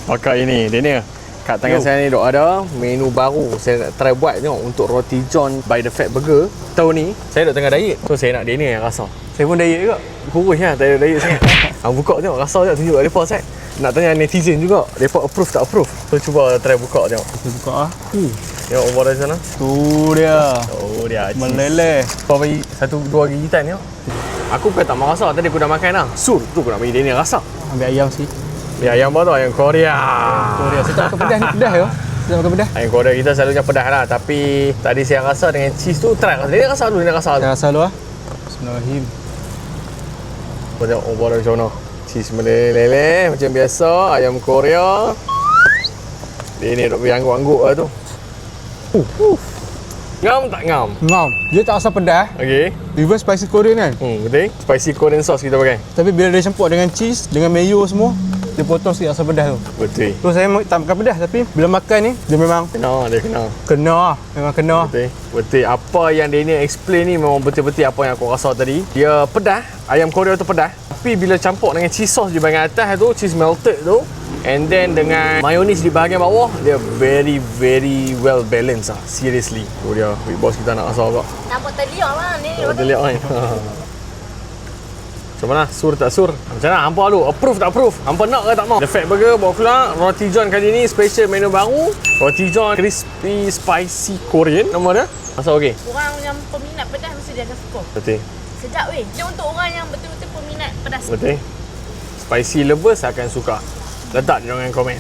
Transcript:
pakai ini. Dia ni kat tangan saya ni dok ada menu baru saya nak try buat tengok untuk roti john by the Fat Burger. Tahun ni saya dok tengah diet. So saya nak dia ni yang rasa. Saya pun diet juga. Kurus lah, tak ada diet sangat. Buka tengok rasa tengok tunjuk depa saya. Nak tanya netizen juga, depa approve tak approve. So cuba try buka tengok. Kita buka ah. Tengok over dari sana. Tu dia. Oh dia Meleleh. Kau bagi 1-2 gigitan tengok. Aku bukan tak mau rasa, tadi aku dah makan dah. Sur tu aku nak bagi dia ni rasa. Ambil ayam sikit. Ya, ayam apa tu? Ayam Korea. Korea. Saya tak makan pedas ni, pedas ya. Saya tak makan pedas. Ayam Korea kita selalunya pedas lah. Tapi tadi saya rasa dengan cheese tu, try. Dia rasa dulu, dia rasa dulu. Saya rasa dulu ah. Bismillahirrahmanirrahim. Kau tengok over dari sana. Cheese meleleh macam biasa. Ayam Korea. Dia ni duk angguk-angguk lah tu. Ngam tak ngam? Ngam. Dia tak rasa pedas. Okey. Even spicy Korean kan. Betul. Spicy Korean sauce kita pakai. Tapi bila dia campur dengan cheese, dengan mayo semua, dia potong sikit rasa pedas tu. Betul. So saya tak makan pedas, tapi bila makan ni, dia memang Dia kena. kena lah. Memang kena. Betul. Betul. Apa yang dia ni explain ni memang betul-betul apa yang aku rasa tadi. Dia pedas. Ayam Korea tu pedas. Tapi bila campur dengan cheese sauce di bahagian atas tu, cheese melted tu, and then dengan mayonis di bahagian bawah, dia very well balanced lah. Seriously. Tu dia. Big Boss kita nak rasa agak. Nampak terlihat lah ni. Terlihat kan? Macam mana? Sur tak sur? Macam mana? Hampa dulu. Approve tak approve? Hampa nak ke tak mau? The Fat Burger bawa keluar. Roti john kali ni special menu baru. Roti john crispy spicy Korean. Nama dia? Rasa okey? Orang yang peminat pedas mesti dia akan suka. Betul. Sedap weh. Dia untuk orang yang betul-betul peminat pedas. Betul. Spicy lovers akan suka. Letak di dalam komen.